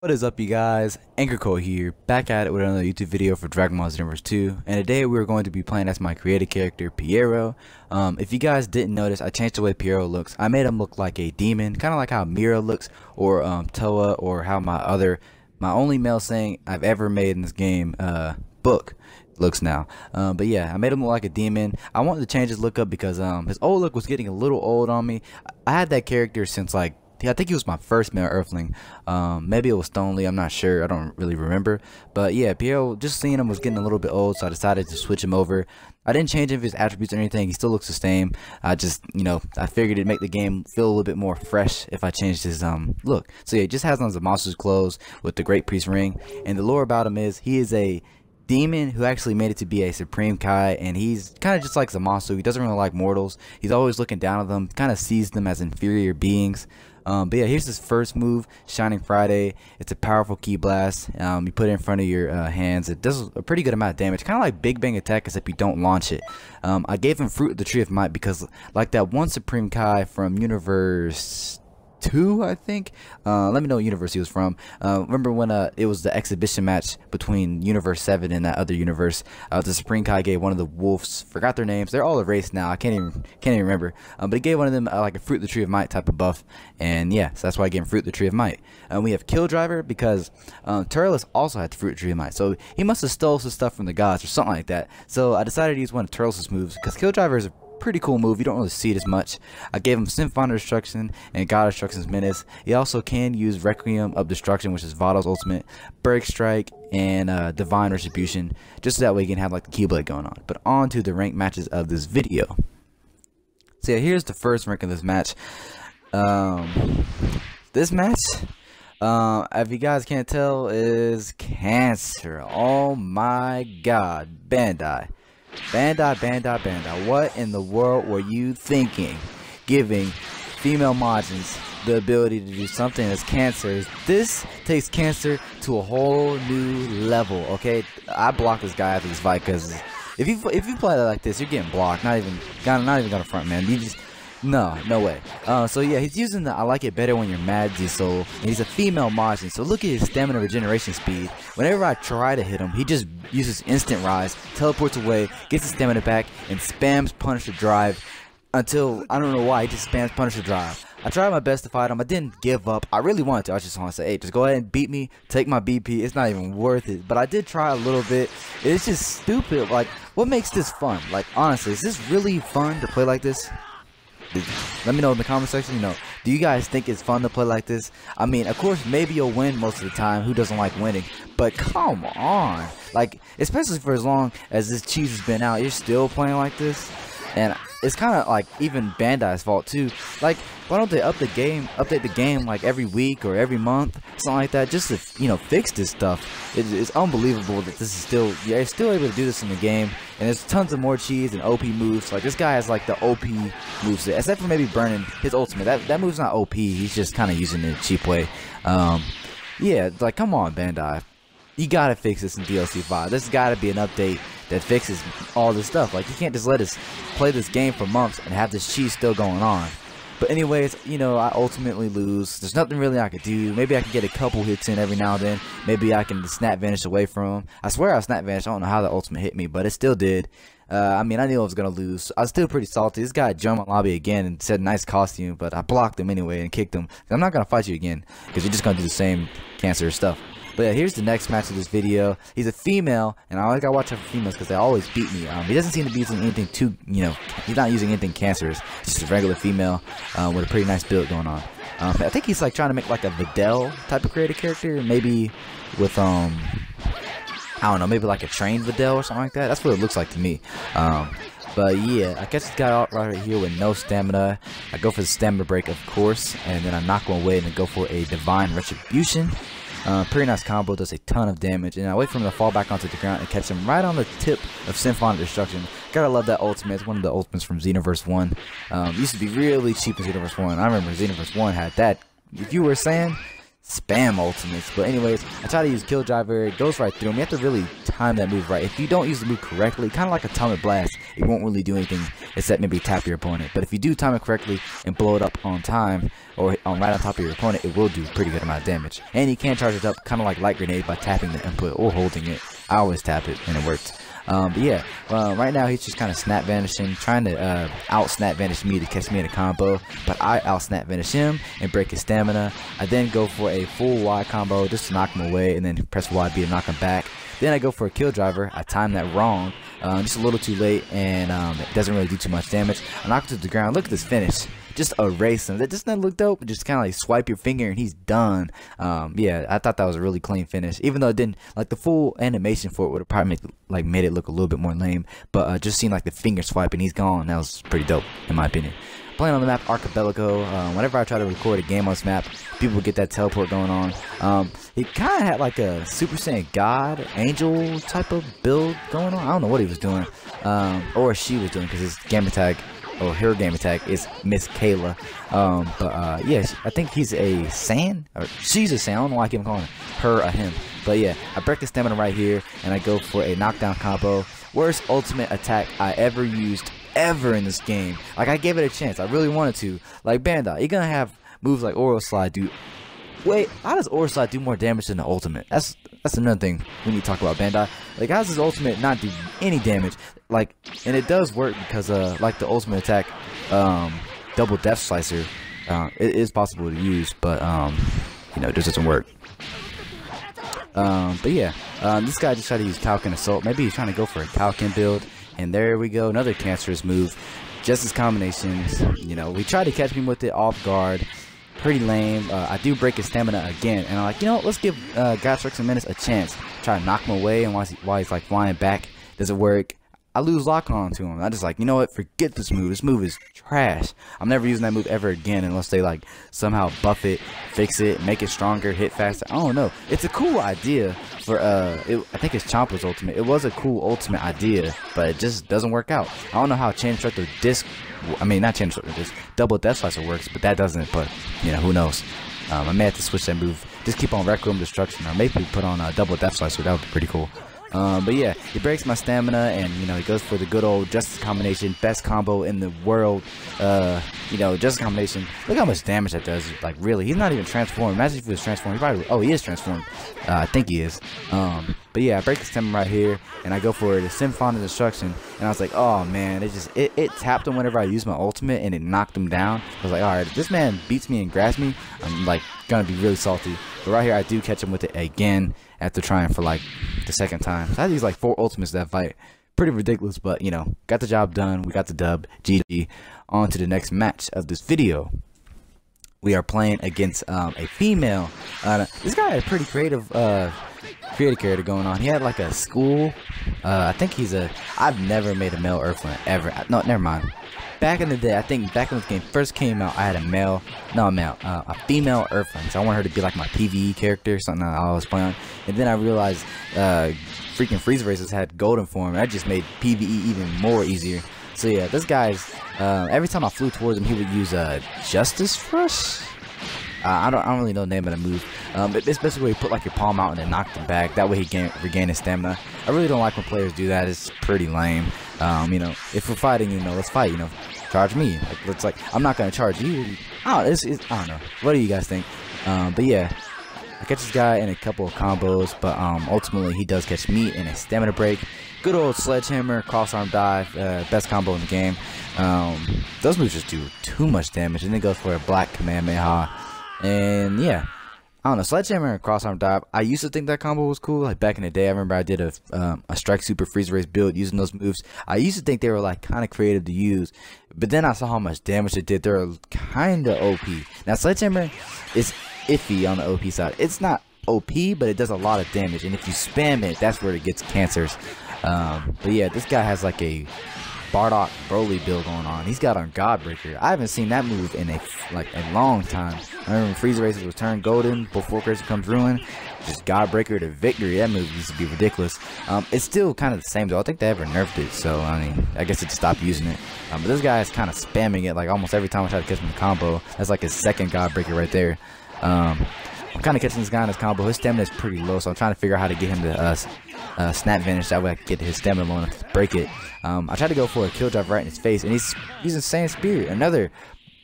What is up, you guys? AngryColt here, back at it with another YouTube video for Dragon Ball Xenoverse 2, and today we're going to be playing as my created character, Piero. If you guys didn't notice, I changed the way Piero looks. I made him look like a demon, kind of like how Mira looks, or Toa, or how my only male Saiyan I've ever made in this game, Book, looks now. But yeah, I made him look like a demon. I wanted to change his look up because his old look was getting a little old on me. I had that character since like, I think he was my first male Earthling. Maybe it was Stonely, I'm not sure, I don't really remember. But yeah, Piero, just seeing him was getting a little bit old, so I decided to switch him over. I didn't change any of his attributes or anything, he still looks the same. I just, I figured it'd make the game feel a little bit more fresh if I changed his look. So yeah, he just has on the monster's clothes with the Great Priest ring. And the lore about him is, he is a demon who actually made it to be a Supreme Kai, and he's kind of just like Zamasu. He doesn't really like mortals. He's always looking down at them, kind of sees them as inferior beings. But yeah, here's his first move, Shining Friday. It's a powerful ki blast. You put it in front of your hands. It does a pretty good amount of damage, kind of like Big Bang Attack, except you don't launch it. I gave him Fruit of the Tree of Might because, like that one Supreme Kai from Universe 2, I think. Let me know what universe he was from. Remember when it was the exhibition match between Universe 7 and that other universe? The Supreme Kai gave one of the wolves, forgot their names, they're all erased now, I can't even remember, but he gave one of them like a Fruit of the Tree of Might type of buff, and yeah, so that's why I gave him Fruit of the Tree of Might. We have Kill Driver because Turles also had the Fruit of the Tree of Might, so he must have stole some stuff from the gods or something like that. So I decided to use one of Turles' moves because Kill Driver is a pretty cool move. You don't really see it as much. I gave him Symphoner Destruction and God Destruction's Menace. He also can use Requiem of Destruction, which is Vado's ultimate, Break Strike, and Divine Retribution, just so that way you can have like the Keyblade going on. But on to the ranked matches of this video. So yeah, here's the first rank of this match. This match, if you guys can't tell, is Cancer. Oh my god, Bandai, what in the world were you thinking, giving female Majins the ability to do something as Cancer? This takes Cancer to a whole new level. Okay, I blocked this guy after this fight because if you play it like this, you're getting blocked. Not even gonna front, man. You just no way. So yeah, he's using the I like it better when you're mad Z-Soul, and he's a female Majin, so look at his stamina regeneration speed. Whenever I try to hit him, he just uses instant rise, teleports away, gets his stamina back, and spams Punisher Drive until, I don't know why, he just spams Punisher Drive. I tried my best to fight him. I didn't give up. I really wanted to. I just want to say, hey, just go ahead and beat me, take my BP. It's not even worth it. But I did try a little bit. It's just stupid. Like, what makes this fun? Like, honestly, is this really fun to play like this? Let me know in the comment section. Do you guys think it's fun to play like this? I mean, of course, maybe you'll win most of the time. Who doesn't like winning? But come on, like, especially for as long as this cheese has been out, you're still playing like this. And it's kind of like even Bandai's fault too. Like, why don't they update the game like every week or every month, something like that, just to fix this stuff. It's unbelievable that this is still, yeah, you're still able to do this in the game. And there's tons of more cheese and OP moves. Like, this guy has like the OP moves, except for maybe burning his ultimate. That move's not OP. He's just kind of using it in a cheap way. Yeah, like, come on, Bandai. You gotta fix this in DLC 5. There's gotta be an update that fixes all this stuff. Like, you can't just let us play this game for months and have this cheese still going on. But anyways, I ultimately lose. There's nothing really I could do. Maybe I can get a couple hits in every now and then. Maybe I can snap vanish away from him. I swear I snap vanished. I don't know how the ultimate hit me, but it still did. I mean, I knew I was gonna lose. I was still pretty salty. This guy joined my lobby again and said nice costume, but I blocked him anyway and kicked him. I'm not gonna fight you again because you're just gonna do the same Cancer stuff. But yeah, here's the next match of this video. He's a female, and I always gotta watch out for females because they always beat me. He doesn't seem to be using anything too, he's not using anything cancerous. It's just a regular female with a pretty nice build going on. I think he's like trying to make like a Videl type of creative character, maybe with I don't know, maybe like a trained Videl or something like that. That's what it looks like to me. But yeah, I catch this guy out right here with no stamina. I go for the stamina break, of course, and then I knock him away and then go for a Divine Retribution. Pretty nice combo, does a ton of damage, and I wait for him to fall back onto the ground and catch him right on the tip of Symphoner Destruction. Gotta love that ultimate. It's one of the ultimates from Xenoverse 1. Used to be really cheap in Xenoverse 1. I remember Xenoverse 1 had that. If you were Saiyan, spam ultimates. But anyways, I try to use Kill Driver. It goes right through him. You have to really time that move right. If you don't use the move correctly, kind of like Atomic Blast, it won't really do anything except maybe tap your opponent. But if you do time it correctly and blow it up on time, or right on top of your opponent, it will do a pretty good amount of damage. And you can charge it up kind of like Light Grenade by tapping the input or holding it. I always tap it and it works. But yeah, right now he's just kind of snap vanishing, trying to out snap vanish me to catch me in a combo, but I out snap vanish him and break his stamina. I then go for a full Y combo just to knock him away, and then press YB to knock him back. Then I go for a Kill Driver. I time that wrong, just a little too late, and it doesn't really do too much damage. I knock him to the ground. Look at this finish. Just erase him. That doesn't look dope. Just kind of like swipe your finger and he's done. Yeah, I thought that was a really clean finish. Even though it didn't, like the full animation for it would have probably made it look a little bit more lame. But just seeing like the finger swipe and he's gone, that was pretty dope in my opinion. Playing on the map Archipelago. Whenever I try to record a game on this map, people get that teleport going on. He kind of had like a Super Saiyan God, Angel type of build going on. I don't know what he was doing, or she was doing, because his game tag, or her game attack, is Miss Kayla. Yeah, I think he's a Saiyan, or she's a Saiyan. I don't know why I keep calling her a him. But yeah, I break the stamina right here, and I go for a knockdown combo. Worst ultimate attack I ever used in this game. Like, I gave it a chance. I really wanted to. Like, Bandai, you're gonna have moves like Aura Slide do. Wait, how does Aura Slide do more damage than the ultimate? That's another thing we need to talk about, Bandai. Like, how does his ultimate not do any damage? Like, and it does work because like the ultimate attack, double Death Slicer, it is possible to use, but you know, it just doesn't work. But yeah, this guy just tried to use Falcon Assault. Maybe he's trying to go for a Falcon build, and there we go, another cancerous move. Just his combinations, you know, we tried to catch me with it off guard. Pretty lame. I do break his stamina again, and I'm like, you know, let's give Godstrix and Menace a chance. Try to knock him away, and while he's like flying back, doesn't work. I lose lock on to him. I just like, you know what, forget this move. This move is trash. I'm never using that move ever again unless they like somehow buff it, fix it, make it stronger, hit faster. I don't know. It's a cool idea for I think it's Champa's ultimate. It was a cool ultimate idea, but it just doesn't work out. I don't know how Chain Instructor Disc, I mean not Chain Instructor Disc, Double Death Slicer works, but that doesn't. But you know, who knows? I may have to switch that move. Just keep on Requiem Destruction, or maybe put on a Double Death Slicer. That would be pretty cool. But yeah, he breaks my stamina, and you know, he goes for the good old Justice combination, best combo in the world. You know, Justice combination. Look how much damage that does. Like, really, he's not even transformed. Imagine if he was transformed. He probably, oh, he is transformed. I think he is. But yeah, I break the stamina right here, and I go for the Symphonic Destruction, and I was like, oh man, it tapped him whenever I used my ultimate, and it knocked him down. I was like, all right, if this man beats me and grabs me, I'm like gonna be really salty. But right here, I do catch him with it again after trying for like the second time. So I used like 4 ultimates that fight. Pretty ridiculous, but you know, got the job done. We got the dub. GG. On to the next match of this video. We are playing against a female. This guy had a pretty creative character going on. He had like a school. I think he's a. I've never made a male Earthling ever. No, never mind. Back in the day, I think back when this game first came out, I had a female Earthling. So I want her to be like my PvE character, something I always play on. And then I realized freaking Freeze Racers had golden form, and that just made PvE even more easier. So yeah, this guy's every time I flew towards him, he would use Justice Rush. I don't really know the name of the move. But it's basically where you put like your palm out and then knock them back. That way he regain his stamina. I really don't like when players do that. It's pretty lame. You know, if we're fighting, you know, let's fight. You know, charge me. Like I'm not gonna charge you. I don't know. What do you guys think? But yeah, I catch this guy in a couple of combos, but ultimately he does catch me in a stamina break. Good old sledgehammer, cross-arm dive, best combo in the game. Those moves just do too much damage, and then goes for a black Kamehameha. And yeah, I don't know, sledgehammer and cross-arm dive. I used to think that combo was cool. Like back in the day, I remember I did a Strike Super Freeze Race build using those moves. I used to think they were like kind of creative to use, but then I saw how much damage it did. They're kind of OP. Now sledgehammer is iffy on the OP side. It's not OP, but it does a lot of damage, and if you spam it, that's where it gets cancers. But yeah, this guy has like a Bardock Broly build going on. He's got on Godbreaker. I haven't seen that move in a long time. I remember when Freeze Racers was turned golden before Crazy Comes Ruin. Just Godbreaker to victory. That move used to be ridiculous. It's still kind of the same though. I think they ever nerfed it, so I mean, I guess it stopped using it. But this guy is kind of spamming it like almost every time I try to catch him in the combo. That's like his second Godbreaker right there. I'm kind of catching this guy in his combo. His stamina is pretty low, so I'm trying to figure out how to get him to snap vanish. That way I can get his stamina low enough to break it. I tried to go for a kill drive right in his face, and he's using Saiyan Spirit, another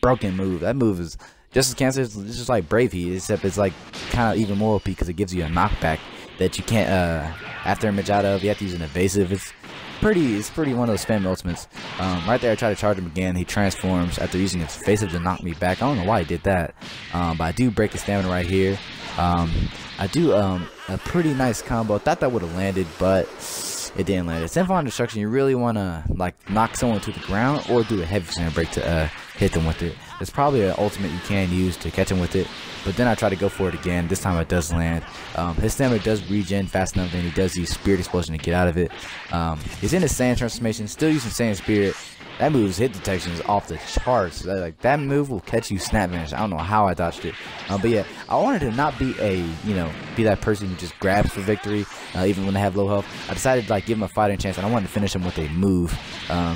broken move. That move is just as cancerous. It's just like Brave Heat, except it's like kind of even more OP because it gives you a knockback that you can't after image out of. You have to use an evasive. It's pretty one of those spam ultimates. Right there I try to charge him again. He transforms after using his evasive to knock me back. I don't know why he did that, but I do break his stamina right here. I do a pretty nice combo. Thought that would have landed, but it didn't land. It's Info Destruction. You really want to like knock someone to the ground or do a heavy center break to hit them with it. It's probably an ultimate you can use to catch him with it, but then I try to go for it again. This time it does land. His stamina does regen fast enough, and he does use Spirit Explosion to get out of it. He's in his Saiyan transformation, still using Saiyan Spirit. That move's hit detection is off the charts. Like that move will catch you snap vanish. I don't know how I dodged it, but yeah, I wanted to not be be that person who just grabs for victory, even when they have low health. I decided to like give him a fighting chance, and I wanted to finish him with a move.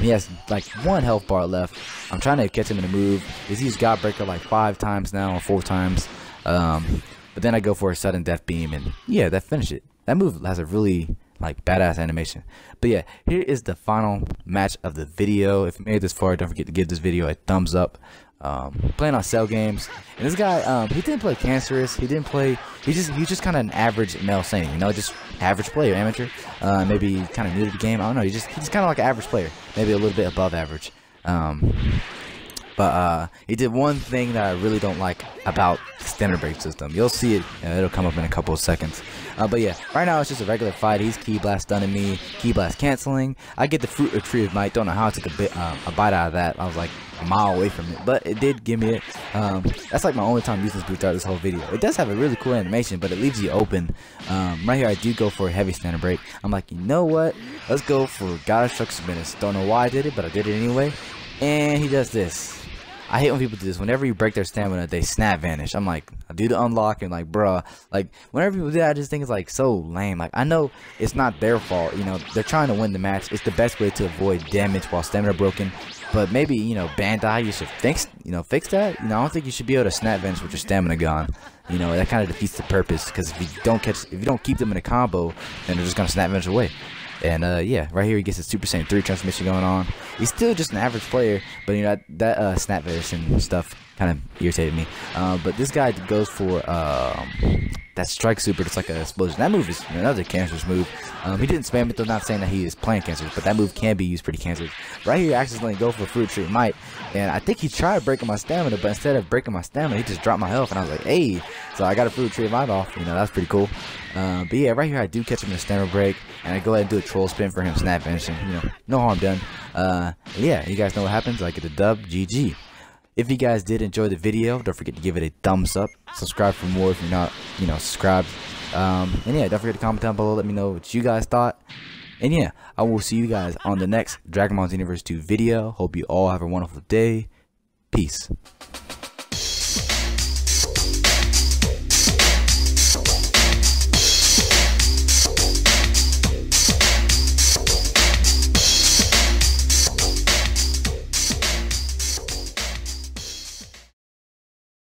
He has like 1 health bar left. I'm trying to catch him in a move. He's used Godbreaker like 5 times now, or 4 times. But then I go for a sudden death beam, and yeah, that finished it. That move has a really like badass animation. But yeah, here is the final match of the video. If you made it this far, don't forget to give this video a thumbs up. Playing on cell games, and this guy he didn't play cancerous. He didn't play. He's just kind of an average male Saiyan, you know, just average player, amateur. Maybe kind of new to the game. I don't know. He's kind of like an average player, maybe a little bit above average. But he did one thing that I really don't like about the standard break system. You'll see it. It'll come up in a couple of seconds. But yeah, right now it's just a regular fight. He's Ki Blast stunning me, Ki Blast canceling. I get the Fruit or Tree of Might. Don't know how I took a bite out of that. I was like a mile away from it, but it did give me it. That's like my only time using this boot throughout this whole video. It does have a really cool animation, but it leaves you open. Right here I do go for a heavy standard break. I'm like, you know what? Let's go for God Instruction Menace. Don't know why I did it, but I did it anyway. And he does this. I hate when people do this. Whenever you break their stamina, they snap vanish. I'm like, I do the unlock and like, bruh. Like, whenever people do that, I just think it's like so lame. Like, I know it's not their fault. You know, they're trying to win the match. It's the best way to avoid damage while stamina broken. But maybe, you know, Bandai, you should fix that. You know, I don't think you should be able to snap vanish with your stamina gone. You know, that kind of defeats the purpose. Because if you don't keep them in a combo, then they're just gonna snap vanish away. And yeah, right here he gets his Super Saiyan 3 transformation going on. He's still just an average player, but you know that snap vanish and stuff kind of irritated me. But this guy goes for that strike super. It's like an explosion. That move is another cancerous move. He didn't spam it though, not saying that he is playing cancerous, but that move can be used pretty cancerous. Right here, accidentally go for Fruit Tree of Might, and I think he tried breaking my stamina, but instead of breaking my stamina, he just dropped my health, and I was like, hey. So I got a Fruit Tree of Might off. You know, that's pretty cool. But yeah, right here I do catch him in a stamina break, and I go ahead and do a troll spin for him, snap vanishing. You know, no harm done. Yeah, you guys know what happens. I get a dub. GG. If you guys did enjoy the video, don't forget to give it a thumbs up. Subscribe for more if you're not, you know, subscribed. And yeah, don't forget to comment down below. Let me know what you guys thought. And yeah, I will see you guys on the next Dragon Ball Xenoverse 2 video. Hope you all have a wonderful day. Peace.